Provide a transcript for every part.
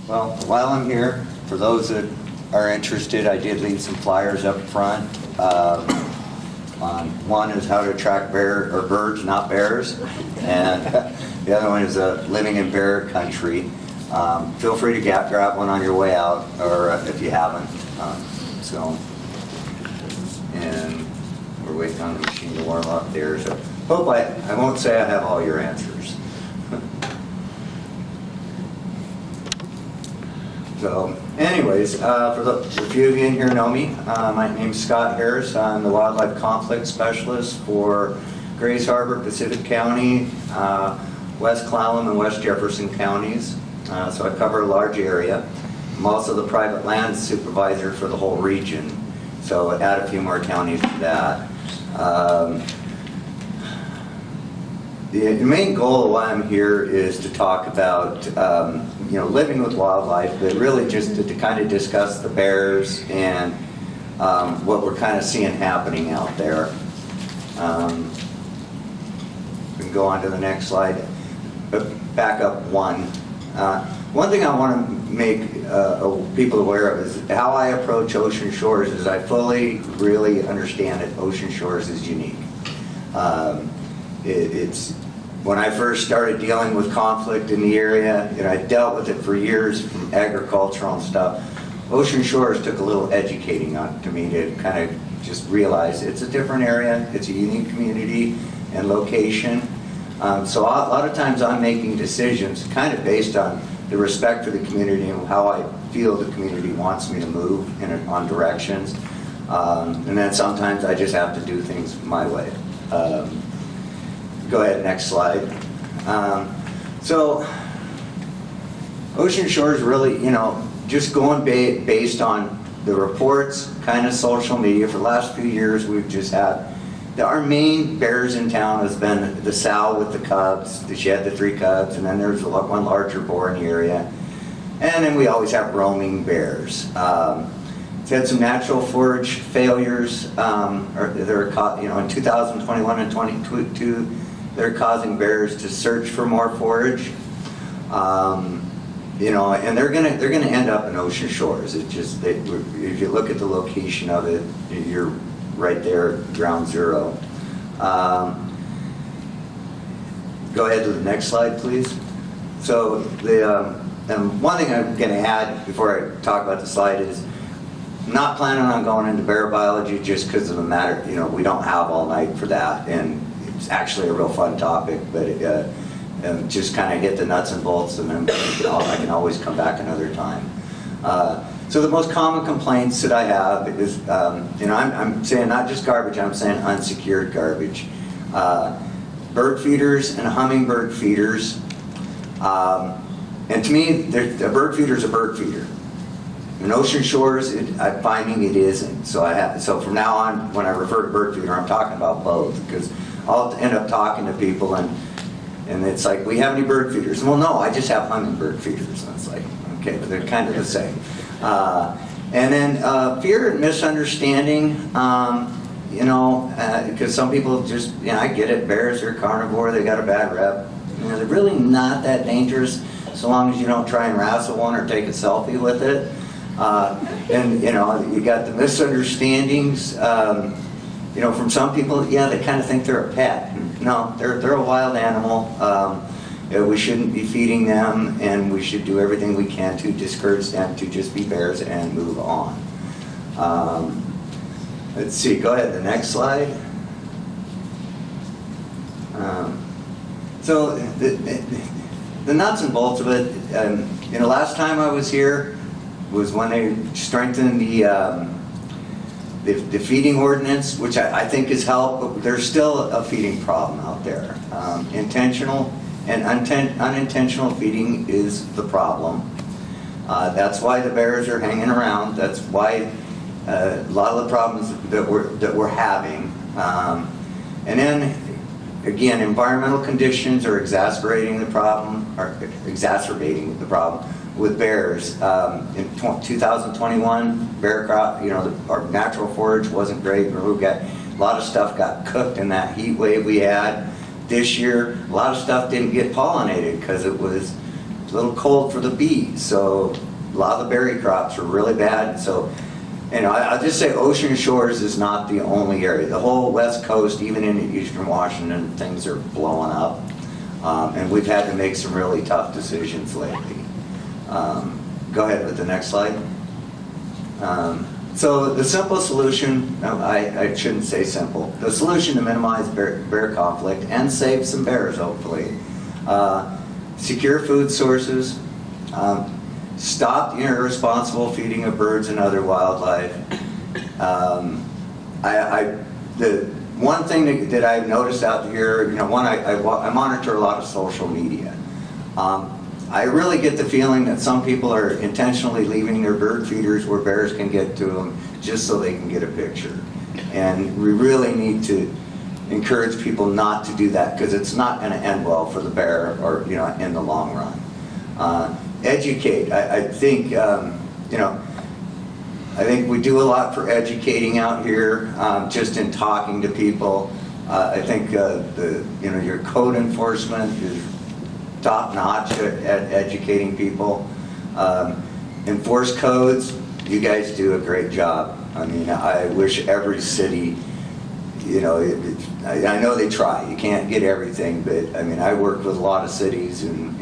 Well, while I'm here, for those that are interested, I did leave some flyers up front. One is how to attract birds, not bears, and the other one is living in bear country. Feel free to grab one on your way out, or if you haven't. And we're waiting on the machine to warm up there. So hope I won't say I have all your answers. So, anyways, for the few of you in here know me. My name's Scott Harris. I'm the Wildlife Conflict Specialist for Grays Harbor, Pacific County, West Clallam, and West Jefferson counties. So I cover a large area. I'm also the private land supervisor for the whole region. So I add a few more counties to that. The main goal of why I'm here is to talk about living with wildlife, but really just to kind of discuss the bears and what we're kind of seeing happening out there. We can go on to the next slide. Back up one. One thing I want to make people aware of is how I approach ocean shores is I fully really understand that ocean shores is unique. It's when I first started dealing with conflict in the area, I dealt with it for years from agricultural and stuff. Ocean shores took a little educating on to me to kind of just realize it's a different area, it's a unique community and location. So a lot of times I'm making decisions kind of based on the respect for the community and how I feel the community wants me to move on directions. And then sometimes I just have to do things my way. Go ahead, next slide. So ocean shores really, just going based on the reports, kind of social media. For the last few years, we've just had, our main bears in town has been the sow with the cubs. She had the 3 cubs, and then there's one larger boar in the area. And then we always have roaming bears. It's had some natural forage failures. In 2021 and 2022, they're causing bears to search for more forage. And they're gonna end up in ocean shores. It's just if you look at the location of it, you're right there, ground zero. Go ahead to the next slide, please. So one thing I'm going to add before I talk about the slide is I'm not planning on going into bear biology just because of the matter. We don't have all night for that, and it's actually a real fun topic. But just kind of hit the nuts and bolts, and then I can always come back another time. So the most common complaints that I have is, I'm saying not just garbage, I'm saying unsecured garbage. Bird feeders and hummingbird feeders. And to me, a bird feeder is a bird feeder. In ocean shores, I'm finding it isn't. So from now on, when I refer to bird feeder, I'm talking about both, because I'll end up talking to people and it's like, we have any bird feeders? Well, no, I just have hummingbird feeders. And it's like, okay, but they're kind of the same. And then fear and misunderstanding, because some people just, I get it, bears are carnivore, they got a bad rep. They're really not that dangerous so long as you don't try and wrestle one or take a selfie with it. And you got the misunderstandings, from some people, they kind of think they're a pet. No, they're a wild animal. We shouldn't be feeding them, and we should do everything we can to discourage them to just be bears and move on. Let's see, go ahead, the next slide. So the nuts and bolts of it, last time I was here was when they strengthened the feeding ordinance, which I think has helped, but there's still a feeding problem out there. Intentional and unintentional feeding is the problem. That's why the bears are hanging around. That's why a lot of the problems that we're having. And then again, environmental conditions are exacerbating the problem with bears. In 2021, bear crop, our natural forage wasn't great. We got a lot of stuff got cooked in that heat wave we had. This year, a lot of stuff didn't get pollinated because it was a little cold for the bees, so a lot of the berry crops are really bad. So, you know, I'll just say Ocean Shores is not the only area. The whole West Coast, even in Eastern Washington, things are blowing up. And we've had to make some really tough decisions lately. Go ahead with the next slide. So the simple solution, no, I shouldn't say simple, the solution to minimize bear conflict and save some bears, hopefully. Secure food sources, stop the irresponsible feeding of birds and other wildlife. The one thing that I've noticed out here, you know, I monitor a lot of social media. I really get the feeling that some people are intentionally leaving their bird feeders where bears can get to them just so they can get a picture. And we really need to encourage people not to do that, because it's not going to end well for the bear, or, you know, in the long run. Educate. I think, you know, I think we do a lot for educating out here, just in talking to people. I think you know, your code enforcement is top notch at educating people. Enforce codes. You guys do a great job. I mean, I wish every city, you know, I know they try. You can't get everything, but I mean, I work with a lot of cities, and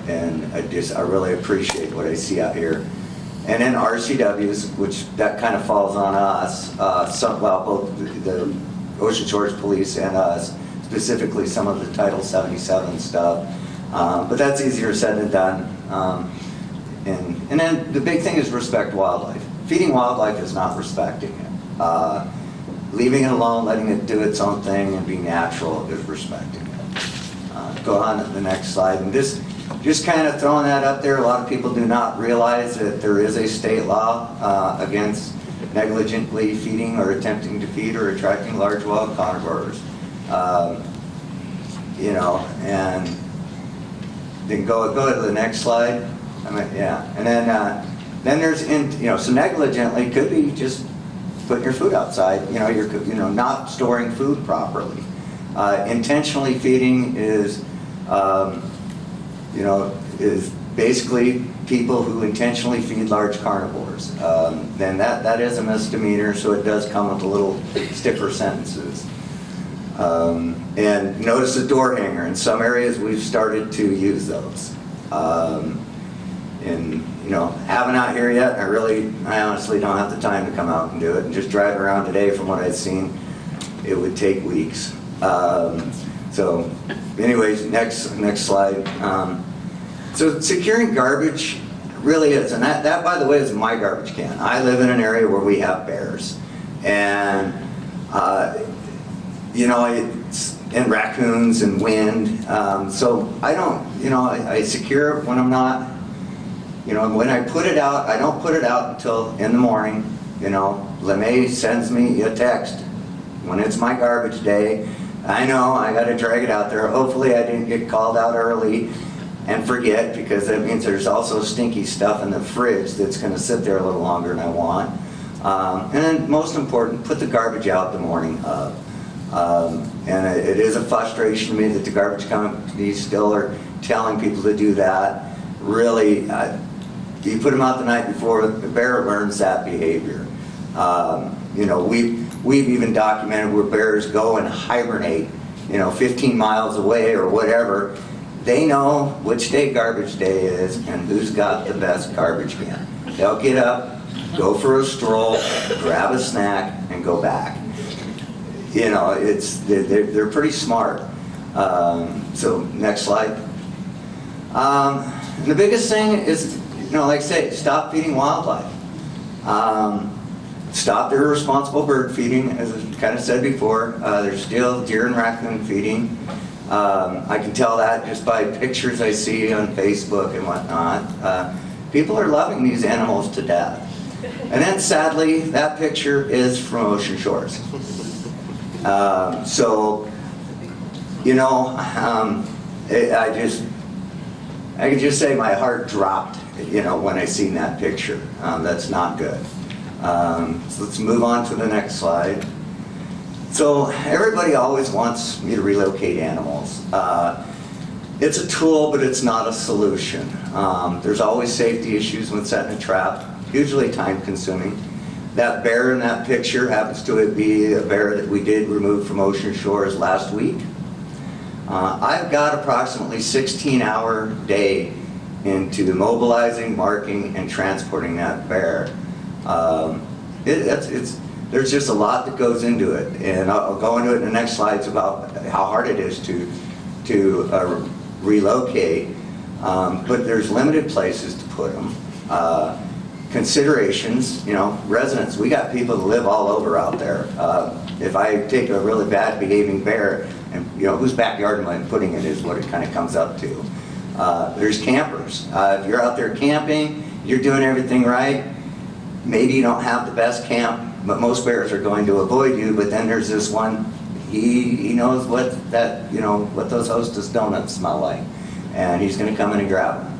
I really appreciate what I see out here. And then RCWs, which that kind of falls on us, well, both the Ocean Shores Police and us, specifically some of the Title 77 stuff. But that's easier said than done. And then the big thing is respect wildlife. Feeding wildlife is not respecting it. Leaving it alone, letting it do its own thing and be natural is respecting it. Go on to the next slide. And just kind of throwing that up there, a lot of people do not realize that there is a state law against negligently feeding or attempting to feed or attracting large wild carnivores. You know, and then go to the next slide. I mean, yeah, and then there's, you know, so negligently could be just putting your food outside. You know, you're, you know, not storing food properly. Intentionally feeding is, you know, is basically people who intentionally feed large carnivores. Then that is a misdemeanor, so it does come with a little stiffer sentences. And notice the door hanger. In some areas, we've started to use those. And, you know, haven't out here yet. I honestly don't have the time to come out and do it. And just driving around today, from what I've seen, it would take weeks. So, anyways, next slide. So securing garbage really is, and that by the way is my garbage can. I live in an area where we have bears, and you know, and raccoons and wind. So I don't, you know, I secure it when I'm not, you know, when I put it out, I don't put it out until in the morning. You know, LeMay sends me a text when it's my garbage day. I know I got to drag it out there. Hopefully I didn't get called out early and forget, because that means there's also stinky stuff in the fridge that's going to sit there a little longer than I want. And then most important, put the garbage out the morning of. And it is a frustration to me that the garbage companies still are telling people to do that. Really, you put them out the night before, the bear learns that behavior. You know, we've even documented where bears go and hibernate, you know, 15 miles away or whatever. They know which day garbage day is and who's got the best garbage can. They'll get up, go for a stroll, grab a snack, and go back. You know, they're pretty smart. So next slide. The biggest thing is, you know, like I say, stop feeding wildlife. Stop the irresponsible bird feeding, as I kind of said before. There's still deer and raccoon feeding. I can tell that just by pictures I see on Facebook and whatnot. People are loving these animals to death. And then sadly, that picture is from Ocean Shores. So, you know, I can just say my heart dropped, you know, when I seen that picture. That's not good. So let's move on to the next slide. So everybody always wants me to relocate animals. It's a tool, but it's not a solution. There's always safety issues when setting a trap, usually time consuming. That bear in that picture happens to be a bear that we did remove from Ocean Shores last week. I've got approximately 16-hour day into mobilizing, marking, and transporting that bear. There's just a lot that goes into it, and I'll go into it in the next slides about how hard it is to relocate, but there's limited places to put them. Considerations, residents, we got people that live all over out there. If I take a really bad behaving bear, and whose backyard am I putting it is what it kind of comes up to. There's campers. If you're out there camping, you're doing everything right, maybe you don't have the best camp, but most bears are going to avoid you, but then there's this one, he knows what what those Hostess donuts smell like, and he's going to come in and grab them.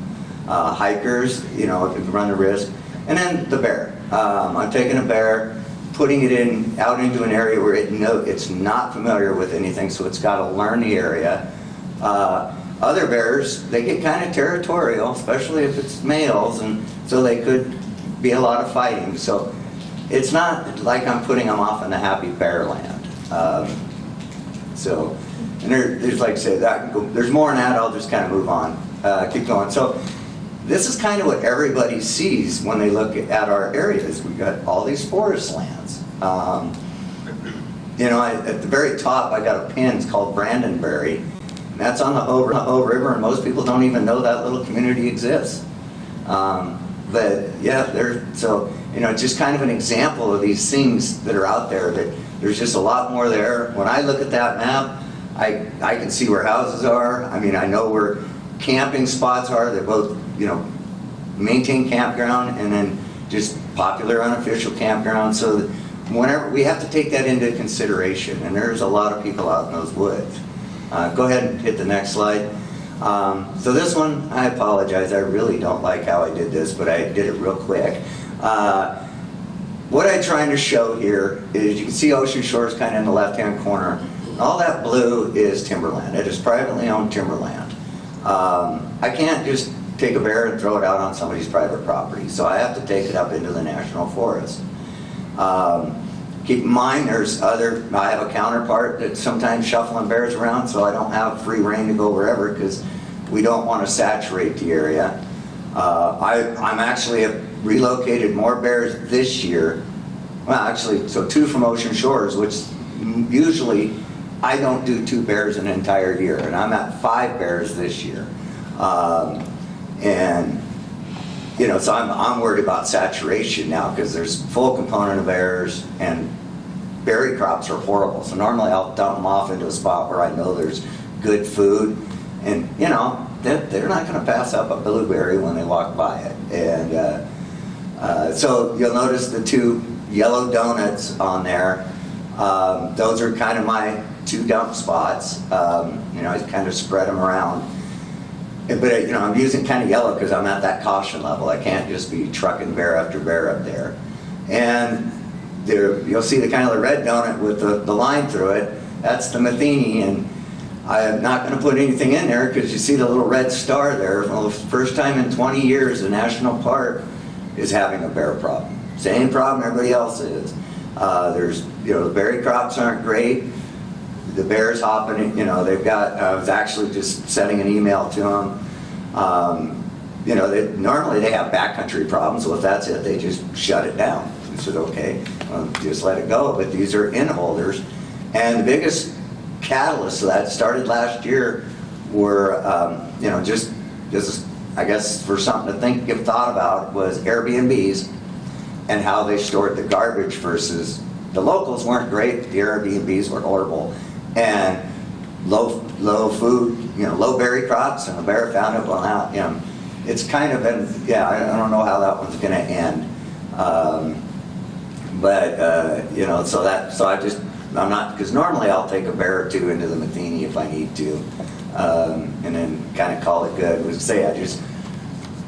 Hikers, run the risk. And then the bear. I'm taking a bear, putting it out into an area where it's not familiar with anything, so it's got to learn the area. Other bears, they get kind of territorial, especially if it's males, and so they could be a lot of fighting. So it's not like I'm putting them off in the happy bear land. And there's like I say, there's more than that. I'll just kind of move on, keep going. So this is kind of what everybody sees when they look at our areas. We've got all these forest lands. At the very top, I got a pin. It's called Brandonberry. And that's on the Hoh River, and most people don't even know that little community exists. But yeah, it's just kind of an example of these things that are out there. That there's just a lot more there. When I look at that map, I can see where houses are. I mean, I know where camping spots are. They're both, maintain campground and then just popular unofficial campground. So that whenever we have to take that into consideration, and there's a lot of people out in those woods. Go ahead and hit the next slide. So this one, I apologize. I really don't like how I did this, but I did it real quick. What I'm trying to show here is you can see Ocean Shores kind of in the left-hand corner. All that blue is timberland. It is privately owned timberland. I can't just take a bear and throw it out on somebody's private property, so I have to take it up into the national forest. Keep in mind, I have a counterpart that's sometimes shuffling bears around, so I don't have free rein to go wherever because we don't want to saturate the area. I'm actually have relocated more bears this year. Well, actually, so 2 from Ocean Shores, which usually I don't do 2 bears an entire year, and I'm at 5 bears this year. So I'm worried about saturation now because there's full component of bears, and berry crops are horrible. So normally I'll dump them off into a spot where I know there's good food, and they're not going to pass up a blueberry when they walk by it. And so you'll notice the 2 yellow donuts on there. Those are kind of my 2 dump spots. I kind of spread them around. But I'm using kind of yellow because I'm at that caution level. I can't just be trucking bear after bear up there. And you'll see the kind of the red donut with the line through it. That's the Matheny, and I'm not going to put anything in there because you see the little red star there. Well, the first time in 20 years, the national park is having a bear problem. Same problem everybody else is. The berry crops aren't great. The bears hopping, they've got, I was actually just sending an email to them. Normally they have backcountry problems, so if that's it, they just shut it down. I said, okay, well, just let it go. But these are inholders. And the biggest catalyst of that started last year were, just I guess for something to give thought about was Airbnbs and how they stored the garbage versus the locals weren't great, the Airbnbs were horrible. And low food, low berry crops, and the bear found it. Well, now, it's kind of been, I don't know how that one's going to end. I'm not, because normally I'll take a bear or 2 into the Matheny if I need to, and then kind of call it good.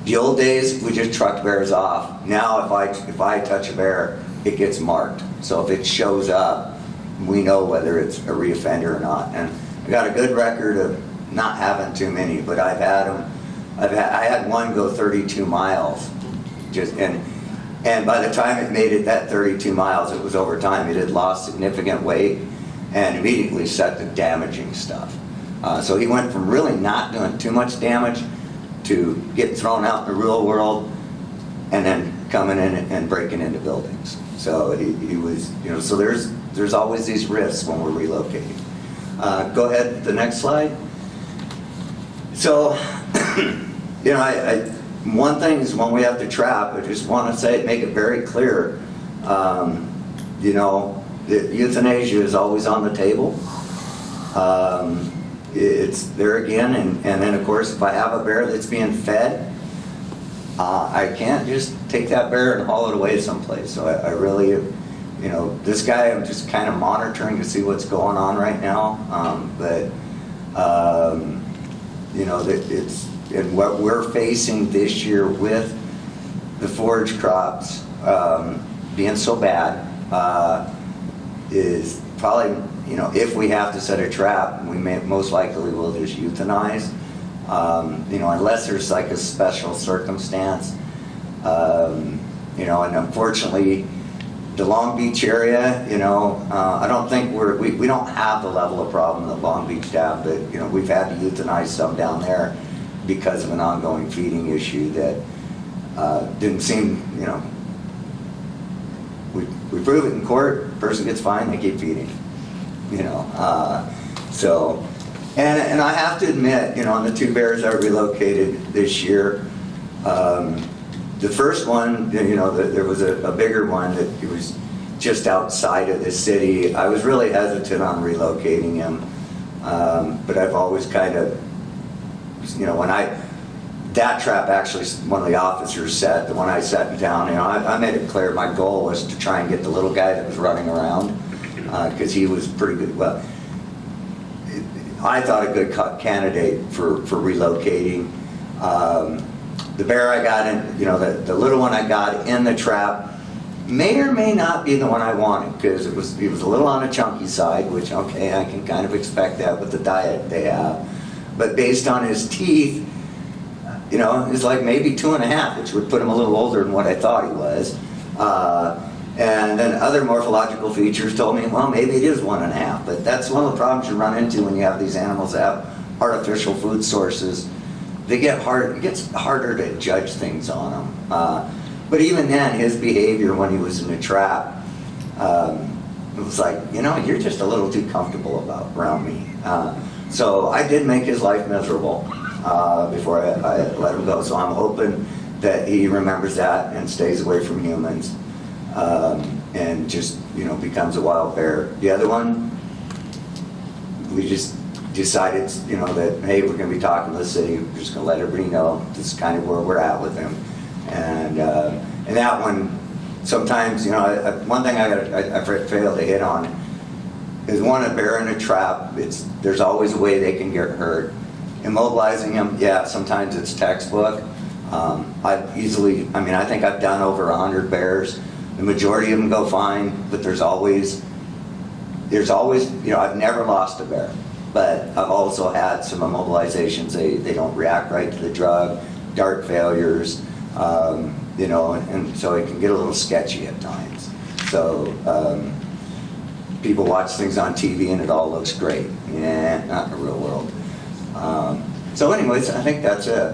The old days, we just trucked bears off. Now, if I touch a bear, it gets marked. So if it shows up, we know whether it's a reoffender or not. And I got a good record of not having too many, but I've had them. I had one go 32 miles, and by the time it made it that 32 miles, it was over time. It had lost significant weight and immediately set to damaging stuff. So he went from really not doing too much damage to getting thrown out in the real world and then coming in and breaking into buildings. So he was, so there's always these risks when we're relocating. Go ahead, the next slide. So, one thing is when we have to trap, I just want to make it very clear, that euthanasia is always on the table. It's there again, and then of course if I have a bear that's being fed, I can't just take that bear and haul it away someplace. So I really, this guy I'm just kind of monitoring to see what's going on right now. And what we're facing this year with the forage crops being so bad is probably, if we have to set a trap, we most likely will just euthanize. Unless there's like a special circumstance. And unfortunately, the Long Beach area, I don't think we don't have the level of problem that Long Beach have, but we've had to euthanize some down there because of an ongoing feeding issue that didn't seem, we prove it in court, person gets fined, they keep feeding, so. And I have to admit, on the 2 bears I relocated this year, the first one, there was a bigger one that it was just outside of the city. I was really hesitant on relocating him, but I've always kind of, that trap actually, one of the officers said, the one I set in town, I made it clear my goal was to try and get the little guy that was running around, because he was pretty good. Well, I thought a good candidate for relocating. The bear I got in, the little one I got in the trap may or may not be the one I wanted, because it was a little on the chunky side, which, okay, I can kind of expect that with the diet they have. But based on his teeth, it's like maybe 2.5, which would put him a little older than what I thought he was. And then other morphological features told me, well, maybe it is 1.5. But that's one of the problems you run into when you have these animals that have artificial food sources. They get hard. It gets harder to judge things on them. But even then, his behavior when he was in the trap, it was like, you're just a little too comfortable around me. So I did make his life miserable before I let him go. So I'm hoping that he remembers that and stays away from humans. And just, becomes a wild bear. The other one, we just decided, that, hey, we're going to be talking to the city. We're just going to let everybody know this is kind of where we're at with him. And that one, sometimes, one thing I failed to hit on is a bear in a trap. There's always a way they can get hurt. Immobilizing them, yeah, sometimes it's textbook. I think I've done over 100 bears. The majority of them go fine, but there's always, I've never lost a bear, but I've also had some immobilizations. They don't react right to the drug, dart failures, and so it can get a little sketchy at times. So people watch things on TV and it all looks great. Yeah, not in the real world. So anyways, I think that's it.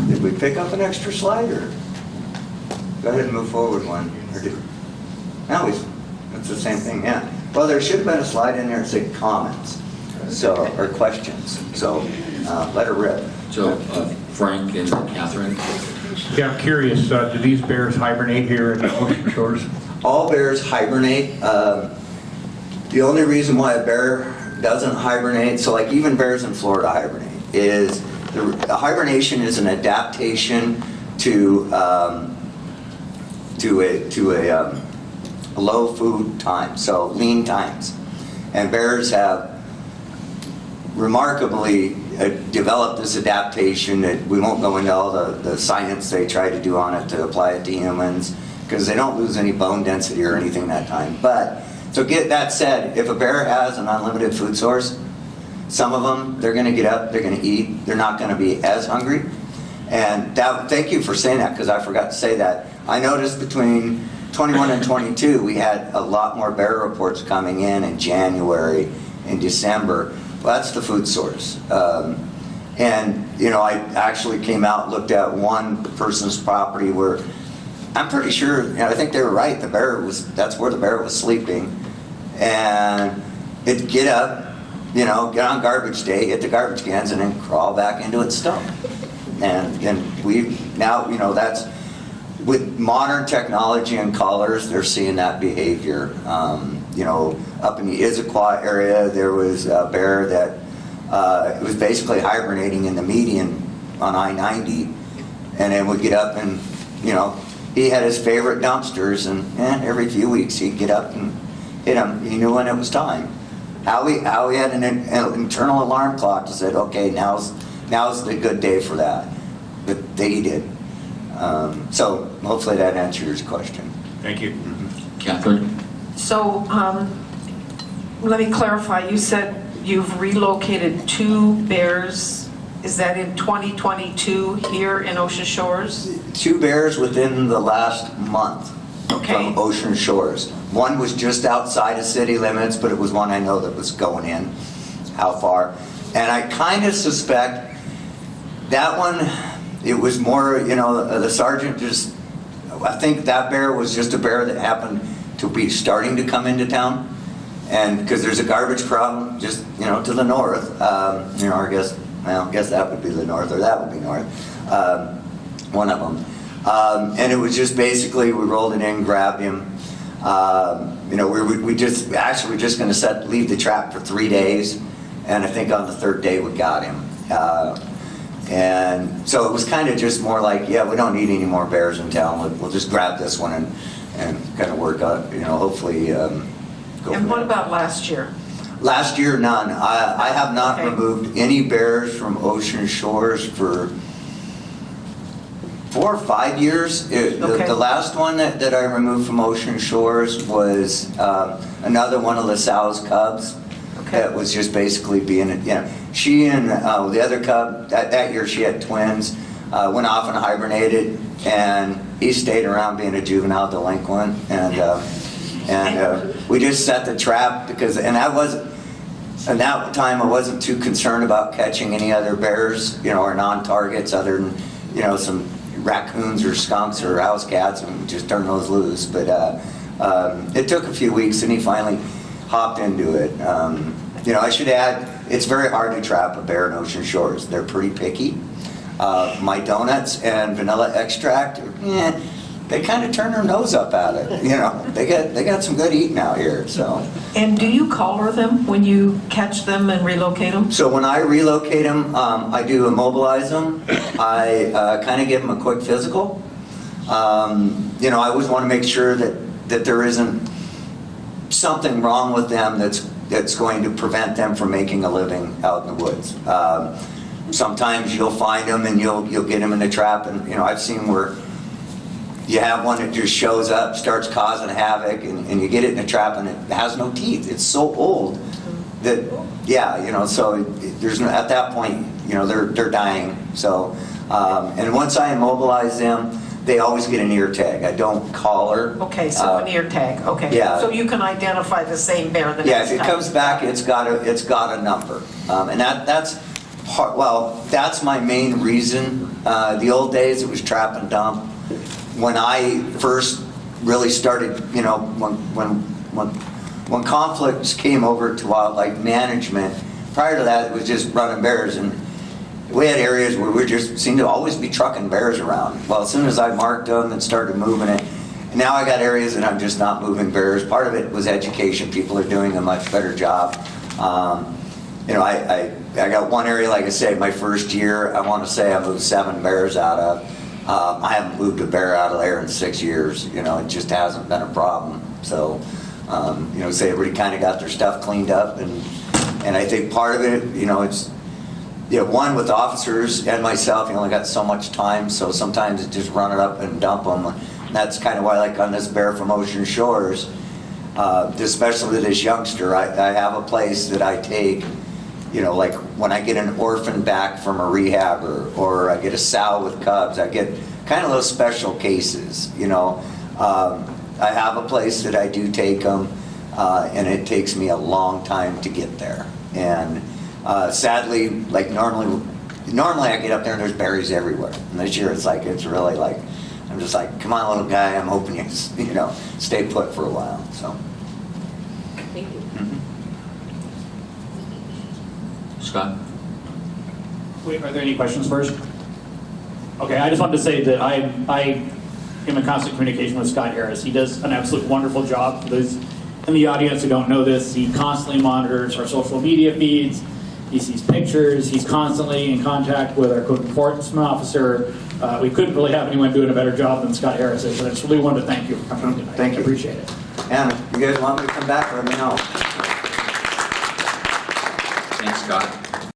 Did we pick up an extra slide, or go ahead and move forward one? Now it's the same thing, yeah. Well, there should have been a slide in there that said comments, or questions. So let her rip. So Frank and Catherine. Yeah, I'm curious. Do these bears hibernate here in the ocean shores? All bears hibernate. The only reason why a bear doesn't hibernate, so like even bears in Florida hibernate, is the hibernation is an adaptation to a low food time, so lean times. And bears have remarkably developed this adaptation that we won't go into all the science they try to do on it to apply it to humans, because they don't lose any bone density or anything that time. But So get that said, if a bear has an unlimited food source, some of them, they're gonna get up, they're gonna eat, they're not gonna be as hungry. And that, thank you for saying that, because I forgot to say that. I noticed between 21 and 22, we had a lot more bear reports coming in January, in December. Well, that's the food source. And, you know, I actually came out and looked at one person's property where I'm pretty sure, you know, I think they were right, that's where the bear was sleeping. And it'd get up, you know, get on garbage day, hit the garbage cans, and then crawl back into its stump. And we now, you know, that's, with modern technology and collars, they're seeing that behavior. You know, up in the Issaquah area, there was a bear that it was basically hibernating in the median on I-90, and then would get up and, you know, he had his favorite dumpsters, and every few weeks he'd get up and hit them. He knew when it was time. How he had an internal alarm clock that said, okay, now's the good day for that. But he did. So hopefully that answers your question. Thank you. Catherine? So let me clarify. You said you've relocated 2 bears. Is that in 2022 here in Ocean Shores? 2 bears within the last month Okay. from Ocean Shores. One was just outside of city limits, but it was one I know that was going in. How far? And I kind of suspect that one, it was more, you know, the sergeant just, I think that bear was just a bear that happened to be starting to come into town. And because there's a garbage problem just, you know, to the north, you know, I guess that would be the north, or that would be north, one of them. And it was just basically, we rolled it in, grabbed him. You know, we just going to leave the trap for 3 days. And I think on the 3rd day we got him. And so it was kind of just more like, yeah, we don't need any more bears in town. We'll just grab this one and kind of work out, you know, hopefully go And from what there. about last year? Last year, none. I have not Okay. removed any bears from Ocean Shores for 4 or 5 years. Okay. The last one that I removed from Ocean Shores was another one of LaSalle's cubs. Okay. That was just basically being, you know, she and the other cub, that year she had twins, went off and hibernated, and he stayed around being a juvenile delinquent. And we just set the trap because, and that wasn't, at that time I wasn't too concerned about catching any other bears, you know, or non-targets other than, you know, some raccoons or skunks or house cats, and just turn those loose. But it took a few weeks, and he finally hopped into it. You know, I should add, it's very hard to trap a bear in Ocean Shores. They're pretty picky. My donuts and vanilla extract, they kind of turn their nose up at it. You know, they got some good eating out here. So. And do you collar them when you catch them and relocate them? So when I relocate them, I do immobilize them. I kind of give them a quick physical. You know, I always want to make sure that there isn't something wrong with them that's going to prevent them from making a living out in the woods. Sometimes you'll find them and you'll get them in the trap, and you know, I've seen where you have one that just shows up, starts causing havoc, and you get it in a trap and it has no teeth. It's so old that, yeah, you know, so there's no, at that point, you know, they're dying. So, and once I immobilize them, they always get an ear tag. I don't collar. Okay, so an ear tag, okay. Yeah. So you can identify the same bear the Yeah, next if time. it comes back, it's got a number, and that's part. Well, that's my main reason. The old days, it was trap and dump. When I first really started, you know, when conflicts came over to wildlife management, prior to that, it was just running bears, and we had areas where we just seemed to always be trucking bears around. Well, as soon as I marked them and started moving it, and now I got areas that I'm just not moving bears. Part of it was education. People are doing a much better job. You know, I got one area, like I say, my first year, I want to say I moved 7 bears out of. I haven't moved a bear out of there in 6 years. You know, it just hasn't been a problem. So, you know, say everybody kind of got their stuff cleaned up, and I think part of it, you know, it's, you know, one, with officers and myself, you only got so much time, so sometimes it's just run it up and dump them. And that's kind of why, like on this bear from Ocean Shores, especially this youngster, I have a place that I take, you know, like when I get an orphan back from a rehab or I get a sow with cubs, I get kind of those special cases, you know. I have a place that I do take them, and it takes me a long time to get there. And sadly, like normally I get up there and there's berries everywhere. And this year it's really like, I'm just like, come on, little guy, I'm hoping you know, stay put for a while, so. Thank you. Scott? Wait, are there any questions first? Okay, I just wanted to say that I am in constant communication with Scott Harris. He does an absolute wonderful job. For those in the audience who don't know this, he constantly monitors our social media feeds. He sees pictures. He's constantly in contact with our code enforcement officer. We couldn't really have anyone doing a better job than Scott Harris is, and I just really wanted to thank you for coming tonight. Thank you. I appreciate it. And if you guys want me to come back, let me know. Thanks, Scott.